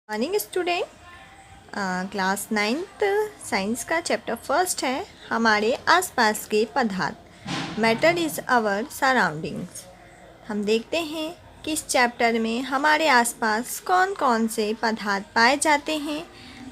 Morning student. Class 9th science का chapter first है हमारे आसपास के पदार्थ। Matter is our surroundings. हम देखते हैं कि इस चैप्टर में हमारे आसपास कौन कौन से पदार्थ पाए जाते हैं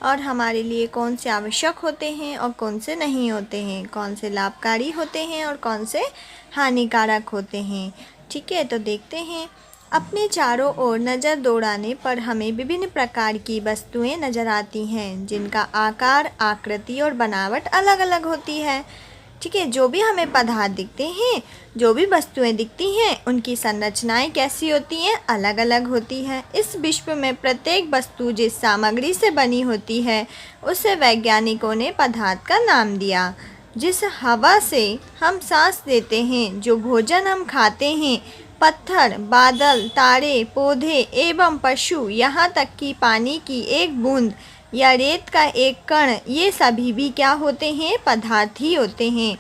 और हमारे लिए कौन से आवश्यक होते हैं और कौन से नहीं होते हैं, कौन से लाभकारी होते हैं और कौन से हानिकारक होते हैं। ठीक है, तो देखते हैं। अपने चारों ओर नज़र दौड़ाने पर हमें विभिन्न प्रकार की वस्तुएं नज़र आती हैं जिनका आकार, आकृति और बनावट अलग अलग होती है। ठीक है, जो भी हमें पदार्थ दिखते हैं, जो भी वस्तुएं दिखती हैं, उनकी संरचनाएं कैसी होती हैं, अलग अलग होती हैं। इस विश्व में प्रत्येक वस्तु जिस सामग्री से बनी होती है उसे वैज्ञानिकों ने पदार्थ का नाम दिया। जिस हवा से हम सांस लेते हैं, जो भोजन हम खाते हैं, पत्थर, बादल, तारे, पौधे एवं पशु, यहाँ तक कि पानी की एक बूंद या रेत का एक कण, ये सभी भी क्या होते हैं, पदार्थ ही होते हैं।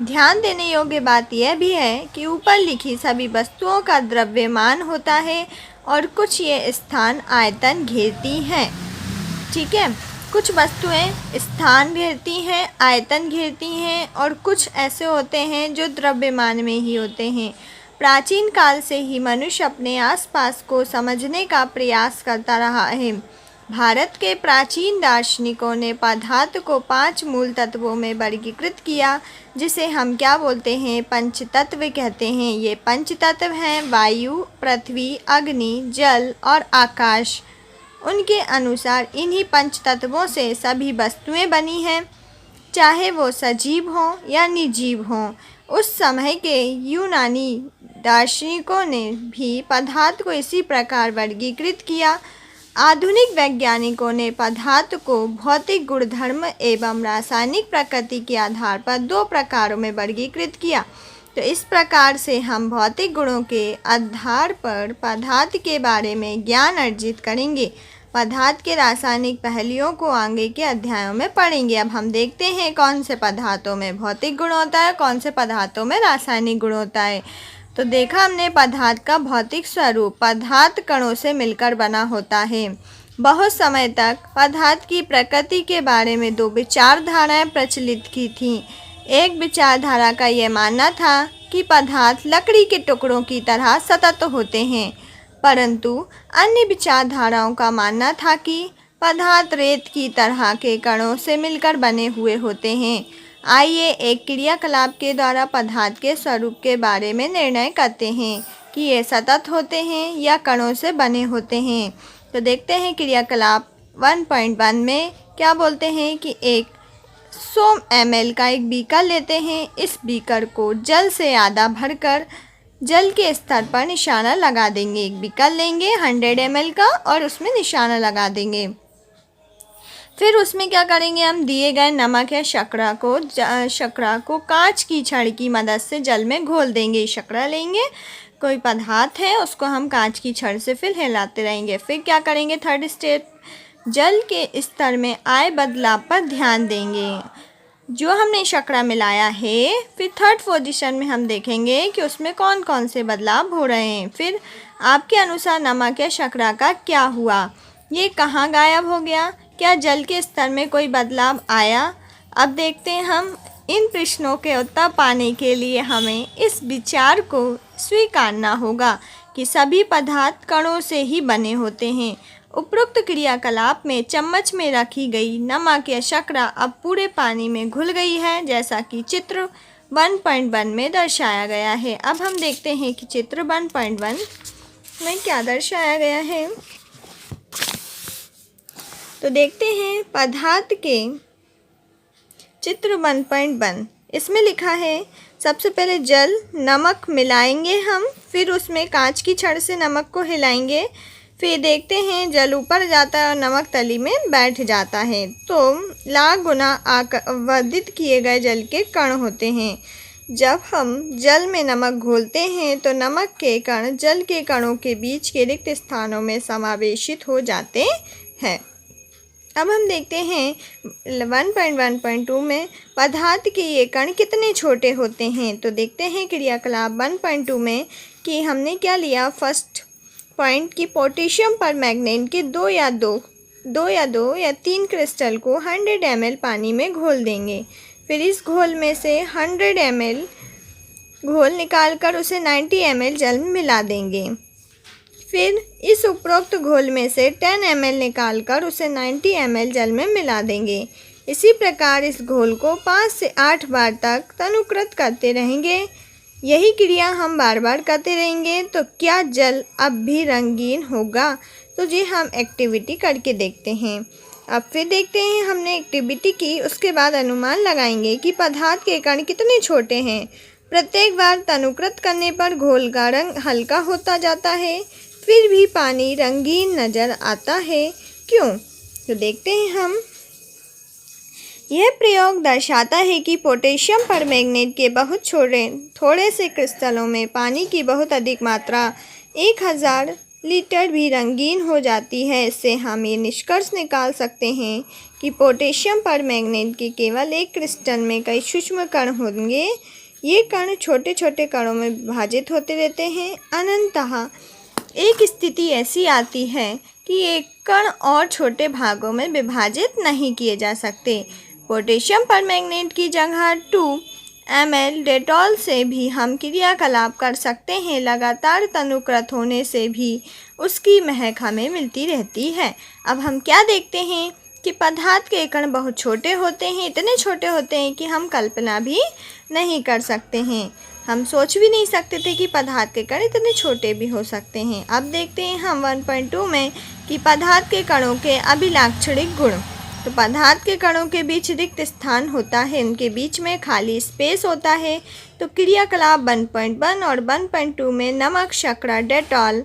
ध्यान देने योग्य बात यह भी है कि ऊपर लिखी सभी वस्तुओं का द्रव्यमान होता है और कुछ ये स्थान आयतन घेरती हैं। ठीक है, कुछ वस्तुएं स्थान घेरती हैं, आयतन घेरती हैं और कुछ ऐसे होते हैं जो द्रव्यमान में ही होते हैं। प्राचीन काल से ही मनुष्य अपने आसपास को समझने का प्रयास करता रहा है। भारत के प्राचीन दार्शनिकों ने पदार्थ को 5 मूल तत्वों में वर्गीकृत किया, जिसे हम क्या बोलते हैं, पंचतत्व कहते हैं। ये पंचतत्व हैं वायु, पृथ्वी, अग्नि, जल और आकाश। उनके अनुसार इन्हीं पंचतत्वों से सभी वस्तुएं बनी हैं, चाहे वो सजीव हों या निर्जीव हों। उस समय के यूनानी दार्शनिकों ने भी पदार्थ को इसी प्रकार वर्गीकृत किया। आधुनिक वैज्ञानिकों ने पदार्थ को भौतिक गुणधर्म एवं रासायनिक प्रकृति के आधार पर 2 प्रकारों में वर्गीकृत किया। तो इस प्रकार से हम भौतिक गुणों के आधार पर पदार्थ के बारे में ज्ञान अर्जित करेंगे। पदार्थ के रासायनिक पहलुओं को आगे के अध्यायों में पढ़ेंगे। अब हम देखते हैं कौन से पदार्थों में भौतिक गुण होता है, कौन से पदार्थों में रासायनिक गुण होता है। तो देखा हमने पदार्थ का भौतिक स्वरूप। पदार्थ कणों से मिलकर बना होता है। बहुत समय तक पदार्थ की प्रकृति के बारे में 2 विचारधाराएं प्रचलित की थीं। एक विचारधारा का यह मानना था कि पदार्थ लकड़ी के टुकड़ों की तरह सतत होते हैं, परंतु अन्य विचारधाराओं का मानना था कि पदार्थ रेत की तरह के कणों से मिलकर बने हुए होते हैं। आइए एक क्रियाकलाप के द्वारा पदार्थ के स्वरूप के बारे में निर्णय करते हैं कि ये सतत होते हैं या कणों से बने होते हैं। तो देखते हैं क्रियाकलाप 1.1 में क्या बोलते हैं कि एक 100 ml का एक बीकर लेते हैं। इस बीकर को जल से आधा भरकर जल के स्तर पर निशाना लगा देंगे। एक बीकर लेंगे 100 ml का और उसमें निशाना लगा देंगे। फिर उसमें क्या करेंगे, हम दिए गए नमक या शर्करा को कांच की छड़ की मदद से जल में घोल देंगे। शर्करा लेंगे, कोई पदार्थ है, उसको हम कांच की छड़ से फिर हिलाते रहेंगे। फिर क्या करेंगे, 3rd स्टेप, जल के स्तर में आए बदलाव पर ध्यान देंगे। जो हमने शर्करा मिलाया है, फिर 3rd पोजीशन में हम देखेंगे कि उसमें कौन कौन से बदलाव हो रहे हैं। फिर आपके अनुसार नमक या शर्करा का क्या हुआ, ये कहाँ गायब हो गया, क्या जल के स्तर में कोई बदलाव आया। अब देखते हैं हम इन प्रश्नों के उत्तर पाने के लिए हमें इस विचार को स्वीकारना होगा कि सभी पदार्थ कणों से ही बने होते हैं। उपरोक्त क्रियाकलाप में चम्मच में रखी गई नमक या शर्करा अब पूरे पानी में घुल गई है, जैसा कि चित्र 1.1 में दर्शाया गया है। अब हम देखते हैं कि चित्र 1.1 में क्या दर्शाया गया है। तो देखते हैं पदार्थ के चित्र 1.1। इसमें लिखा है, सबसे पहले जल, नमक मिलाएंगे हम, फिर उसमें कांच की छड़ से नमक को हिलाएंगे। फिर देखते हैं जल ऊपर जाता है और नमक तली में बैठ जाता है। तो लाख गुना आवर्धित किए गए जल के कण होते हैं। जब हम जल में नमक घोलते हैं तो नमक के कण जल के कणों के बीच के रिक्त स्थानों में समावेशित हो जाते हैं। अब हम देखते हैं 1.1.2 में पदार्थ के ये कण कितने छोटे होते हैं। तो देखते हैं क्रियाकलाप 1.2 में कि हमने क्या लिया, फर्स्ट पॉइंट की पोटेशियम पर मैग्नीज के 2 या 2 2 या 3 क्रिस्टल को 100 ml पानी में घोल देंगे। फिर इस घोल में से 100 ml घोल निकालकर उसे 90 ml जल में मिला देंगे। फिर इस उपरोक्त घोल में से 10 ml निकालकर उसे 90 ml जल में मिला देंगे। इसी प्रकार इस घोल को 5 से 8 बार तक तनुकृत करते रहेंगे। यही क्रिया हम बार बार करते रहेंगे तो क्या जल अब भी रंगीन होगा? तो जी हम एक्टिविटी करके देखते हैं। अब फिर देखते हैं, हमने एक्टिविटी की, उसके बाद अनुमान लगाएंगे कि पदार्थ के कण कितने छोटे हैं। प्रत्येक बार तनुकृत करने पर घोल का रंग हल्का होता जाता है, फिर भी पानी रंगीन नज़र आता है। क्यों? तो देखते हैं हम। यह प्रयोग दर्शाता है कि पोटेशियम परमैंगनेट के बहुत थोड़े से क्रिस्टलों में पानी की बहुत अधिक मात्रा 1000 लीटर भी रंगीन हो जाती है। इससे हम ये निष्कर्ष निकाल सकते हैं कि पोटेशियम परमैंगनेट के केवल एक क्रिस्टल में कई सूक्ष्म कण होंगे। ये कण छोटे छोटे कणों में विभाजित होते रहते हैं। अनंतः एक स्थिति ऐसी आती है कि एक कण और छोटे भागों में विभाजित नहीं किए जा सकते। पोटेशियम परमैंगनेट की जगह 2 ml डेटॉल से भी हम क्रियाकलाप कर सकते हैं। लगातार तनुकृत होने से भी उसकी महक हमें मिलती रहती है। अब हम क्या देखते हैं कि पदार्थ के कण बहुत छोटे होते हैं, इतने छोटे होते हैं कि हम कल्पना भी नहीं कर सकते हैं। हम सोच भी नहीं सकते थे कि पदार्थ के कण इतने छोटे भी हो सकते हैं। अब देखते हैं हम 1.2 में कि पदार्थ के कणों के अभिलाक्षणिक गुण। तो पदार्थ के कणों के बीच रिक्त स्थान होता है, उनके बीच में खाली स्पेस होता है। तो क्रियाकलाप 1.1 और 1.2 में नमक, शर्करा, डेटॉल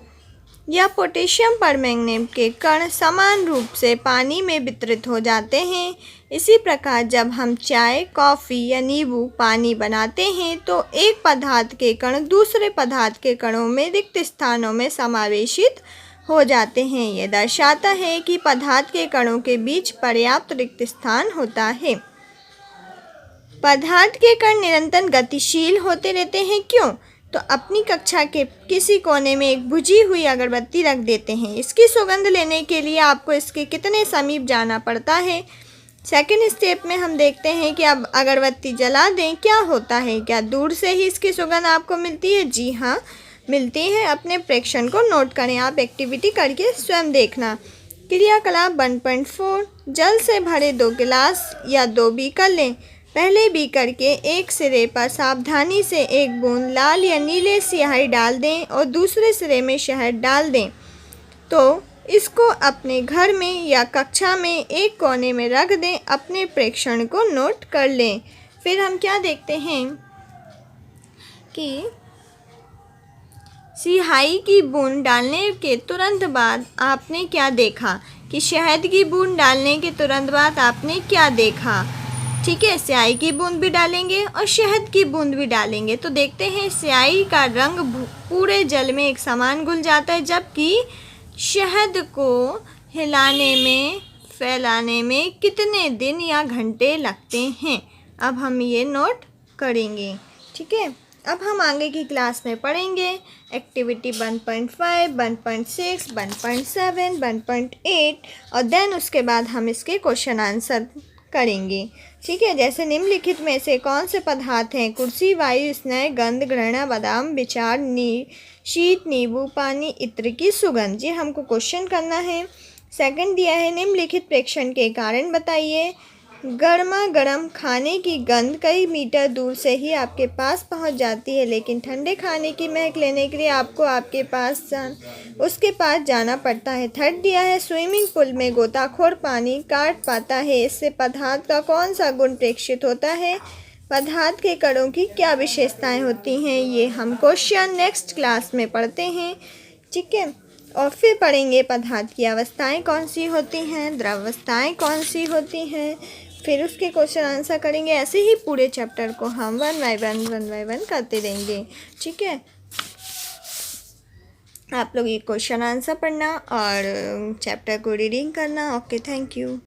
या पोटेशियम परमैंगनेट के कण समान रूप से पानी में वितरित हो जाते हैं। इसी प्रकार जब हम चाय, कॉफ़ी या नींबू पानी बनाते हैं तो एक पदार्थ के कण दूसरे पदार्थ के कणों में रिक्त स्थानों में समावेशित हो जाते हैं। यह दर्शाता है कि पदार्थ के कणों के बीच पर्याप्त रिक्त स्थान होता है। पदार्थ के कण निरंतर गतिशील होते रहते हैं। क्यों? तो अपनी कक्षा के किसी कोने में एक बुझी हुई अगरबत्ती रख देते हैं। इसकी सुगंध लेने के लिए आपको इसके कितने समीप जाना पड़ता है? सेकंड स्टेप में हम देखते हैं कि अब अगरबत्ती जला दें, क्या होता है? क्या दूर से ही इसकी सुगंध आपको मिलती है? जी हाँ, मिलती है। अपने प्रेक्षण को नोट करें। आप एक्टिविटी करके स्वयं देखना। क्रियाकलाप 1.4 जल से भरे 2 गिलास या 2 बीकर लें। पहले बीकर के एक सिरे पर सावधानी से एक बूंद लाल या नीले स्याही डाल दें और दूसरे सिरे में शहद डाल दें। तो इसको अपने घर में या कक्षा में एक कोने में रख दें। अपने प्रेक्षण को नोट कर लें। फिर हम क्या देखते हैं कि स्याही की बूंद डालने के तुरंत बाद आपने क्या देखा कि शहद की बूंद डालने के तुरंत बाद आपने क्या देखा? ठीक है, स्याही की बूंद भी डालेंगे और शहद की बूंद भी डालेंगे तो देखते हैं स्याही का रंग पूरे जल में एक समान घुल जाता है, जबकि शहद को हिलाने में, फैलाने में कितने दिन या घंटे लगते हैं। अब हम ये नोट करेंगे। ठीक है, अब हम आगे की क्लास में पढ़ेंगे एक्टिविटी 1.5, 1.6, 1.7, 1.8 और देन उसके बाद हम इसके क्वेश्चन आंसर करेंगे। ठीक है, जैसे निम्नलिखित में से कौन से पदार्थ हैं? कुर्सी, वायु, स्नेह, गंध, घृणा, बादाम, विचार, शीत, नींबू, इत्र, इत्र की सुगंध। जी हमको क्वेश्चन करना है। सेकंड दिया है निम्नलिखित प्रेक्षण के कारण बताइए। गर्मा गर्म खाने की गंध कई मीटर दूर से ही आपके पास पहुंच जाती है, लेकिन ठंडे खाने की महक लेने के लिए आपको उसके पास जाना पड़ता है। थर्ड दिया है स्विमिंग पूल में गोताखोर पानी काट पाता है। इससे पदार्थ का कौन सा गुण प्रेक्षित होता है? पदार्थ के कणों की क्या विशेषताएं होती हैं? ये हम क्वेश्चन नेक्स्ट क्लास में पढ़ते हैं। ठीक है, और फिर पढ़ेंगे पदार्थ की अवस्थाएं कौन सी होती हैं, द्रवावस्थाएं कौन सी होती हैं, फिर उसके क्वेश्चन आंसर करेंगे। ऐसे ही पूरे चैप्टर को हम 1 by 1 करते रहेंगे। ठीक है, आप लोग ये क्वेश्चन आंसर पढ़ना और चैप्टर को रीडिंग करना। Okay, thank you.